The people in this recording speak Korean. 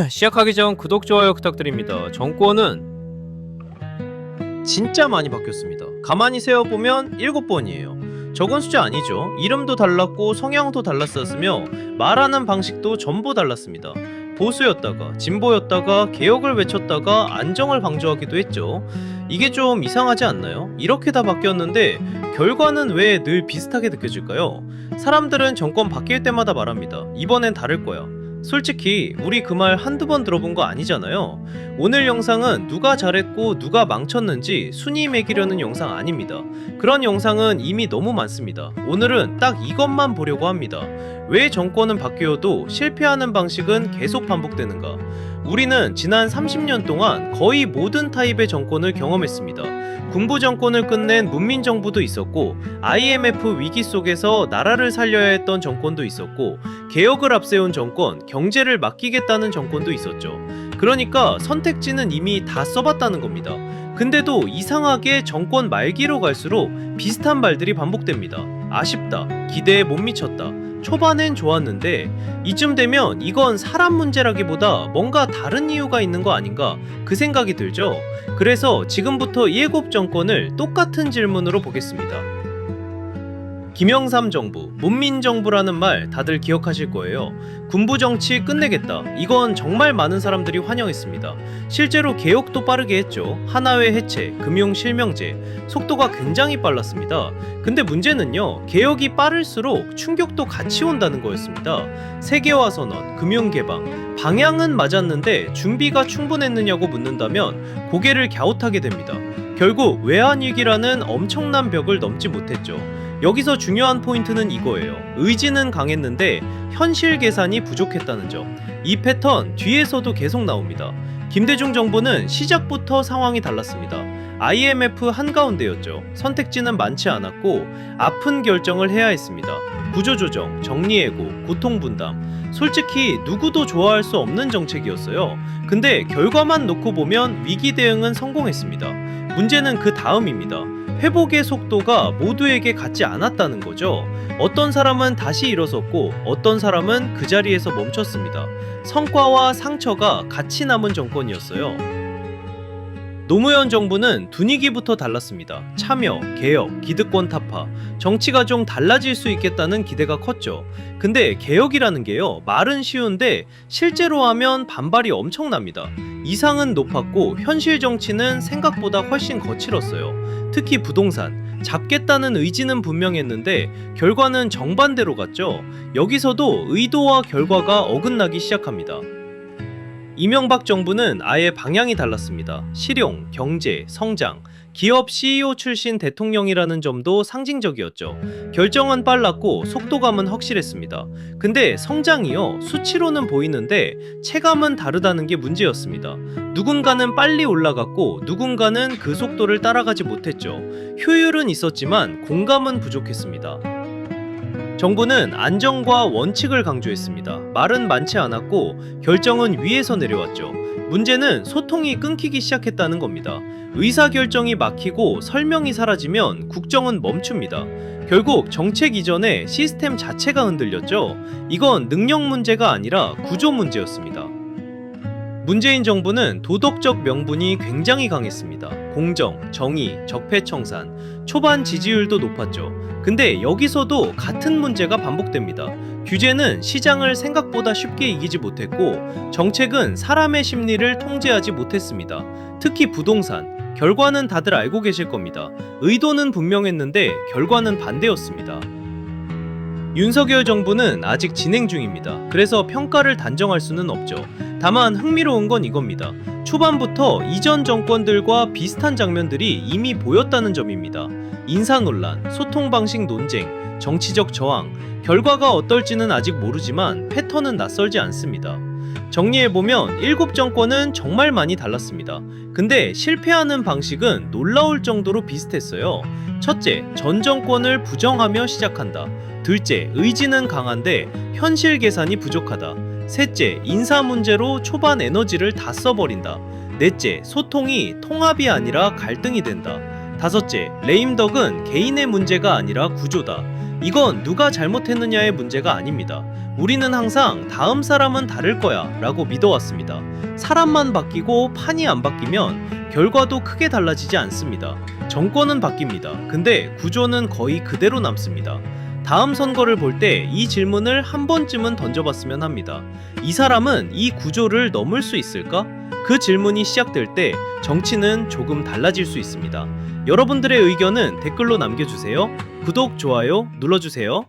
시작하기 전 구독, 좋아요 부탁드립니다. 정권은 진짜 많이 바뀌었습니다. 가만히 세어보면 7번이에요. 적은 숫자 아니죠. 이름도 달랐고 성향도 달랐었으며 말하는 방식도 전부 달랐습니다. 보수였다가 진보였다가 개혁을 외쳤다가 안정을 강조하기도 했죠. 이게 좀 이상하지 않나요? 이렇게 다 바뀌었는데 결과는 왜 늘 비슷하게 느껴질까요? 사람들은 정권 바뀔 때마다 말합니다. 이번엔 다를 거야. 솔직히 우리 그 말 한두 번 들어본 거 아니잖아요. 오늘 영상은 누가 잘했고 누가 망쳤는지 순위 매기려는 영상 아닙니다. 그런 영상은 이미 너무 많습니다. 오늘은 딱 이것만 보려고 합니다. 왜 정권은 바뀌어도 실패하는 방식은 계속 반복되는가? 우리는 지난 30년 동안 거의 모든 타입의 정권을 경험했습니다. 군부 정권을 끝낸 문민정부도 있었고 IMF 위기 속에서 나라를 살려야 했던 정권도 있었고 개혁을 앞세운 정권, 경제를 맡기겠다는 정권도 있었죠. 그러니까 선택지는 이미 다 써봤다는 겁니다. 근데도 이상하게 정권 말기로 갈수록 비슷한 말들이 반복됩니다. 아쉽다, 기대에 못 미쳤다, 초반엔 좋았는데 이쯤 되면 이건 사람 문제라기보다 뭔가 다른 이유가 있는 거 아닌가 그 생각이 들죠. 그래서 지금부터 7정권을 똑같은 질문으로 보겠습니다. 김영삼 정부, 문민정부라는 말 다들 기억하실 거예요. 군부 정치 끝내겠다. 이건 정말 많은 사람들이 환영했습니다. 실제로 개혁도 빠르게 했죠. 하나회 해체, 금융 실명제, 속도가 굉장히 빨랐습니다. 근데 문제는요, 개혁이 빠를수록 충격도 같이 온다는 거였습니다. 세계화 선언, 금융 개방, 방향은 맞았는데 준비가 충분했느냐고 묻는다면 고개를 갸웃하게 됩니다. 결국 외환위기라는 엄청난 벽을 넘지 못했죠. 여기서 중요한 포인트는 이거예요. 의지는 강했는데 현실 계산이 부족했다는 점. 이 패턴 뒤에서도 계속 나옵니다. 김대중 정부는 시작부터 상황이 달랐습니다. IMF 한가운데였죠. 선택지는 많지 않았고 아픈 결정을 해야 했습니다. 구조조정, 정리해고, 고통분담. 솔직히 누구도 좋아할 수 없는 정책이었어요. 근데 결과만 놓고 보면 위기 대응은 성공했습니다. 문제는 그 다음입니다. 회복의 속도가 모두에게 같지 않았다는 거죠. 어떤 사람은 다시 일어섰고 어떤 사람은 그 자리에서 멈췄습니다. 성과와 상처가 같이 남은 정권이었어요. 노무현 정부는 분위기부터 달랐습니다. 참여, 개혁, 기득권 타파, 정치가 좀 달라질 수 있겠다는 기대가 컸죠. 근데 개혁이라는 게요, 말은 쉬운데 실제로 하면 반발이 엄청납니다. 이상은 높았고 현실 정치는 생각보다 훨씬 거칠었어요. 특히 부동산, 잡겠다는 의지는 분명했는데 결과는 정반대로 갔죠. 여기서도 의도와 결과가 어긋나기 시작합니다. 이명박 정부는 아예 방향이 달랐습니다. 실용, 경제, 성장, 기업 CEO 출신 대통령이라는 점도 상징적이었죠. 결정은 빨랐고 속도감은 확실했습니다. 근데 성장이요, 수치로는 보이는데 체감은 다르다는 게 문제였습니다. 누군가는 빨리 올라갔고 누군가는 그 속도를 따라가지 못했죠. 효율은 있었지만 공감은 부족했습니다. 정부는 안정과 원칙을 강조했습니다. 말은 많지 않았고 결정은 위에서 내려왔죠. 문제는 소통이 끊기기 시작했다는 겁니다. 의사결정이 막히고 설명이 사라지면 국정은 멈춥니다. 결국 정책 이전에 시스템 자체가 흔들렸죠. 이건 능력 문제가 아니라 구조 문제였습니다. 문재인 정부는 도덕적 명분이 굉장히 강했습니다. 공정, 정의, 적폐청산, 초반 지지율도 높았죠. 근데 여기서도 같은 문제가 반복됩니다. 규제는 시장을 생각보다 쉽게 이기지 못했고 정책은 사람의 심리를 통제하지 못했습니다. 특히 부동산, 결과는 다들 알고 계실 겁니다. 의도는 분명했는데 결과는 반대였습니다. 윤석열 정부는 아직 진행 중입니다. 그래서 평가를 단정할 수는 없죠. 다만 흥미로운 건 이겁니다. 초반부터 이전 정권들과 비슷한 장면들이 이미 보였다는 점입니다. 인사 논란, 소통 방식 논쟁, 정치적 저항, 결과가 어떨지는 아직 모르지만 패턴은 낯설지 않습니다. 정리해보면 7정권은 정말 많이 달랐습니다. 근데 실패하는 방식은 놀라울 정도로 비슷했어요. 첫째, 전 정권을 부정하며 시작한다. 둘째, 의지는 강한데 현실 계산이 부족하다. 셋째, 인사 문제로 초반 에너지를 다 써버린다. 넷째, 소통이 통합이 아니라 갈등이 된다. 다섯째, 레임덕은 개인의 문제가 아니라 구조다. 이건 누가 잘못했느냐의 문제가 아닙니다. 우리는 항상 다음 사람은 다를 거야 라고 믿어왔습니다. 사람만 바뀌고 판이 안 바뀌면 결과도 크게 달라지지 않습니다. 정권은 바뀝니다. 근데 구조는 거의 그대로 남습니다. 다음 선거를 볼 때 이 질문을 한 번쯤은 던져봤으면 합니다. 이 사람은 이 구조를 넘을 수 있을까? 그 질문이 시작될 때 정치는 조금 달라질 수 있습니다. 여러분들의 의견은 댓글로 남겨주세요. 구독, 좋아요 눌러주세요.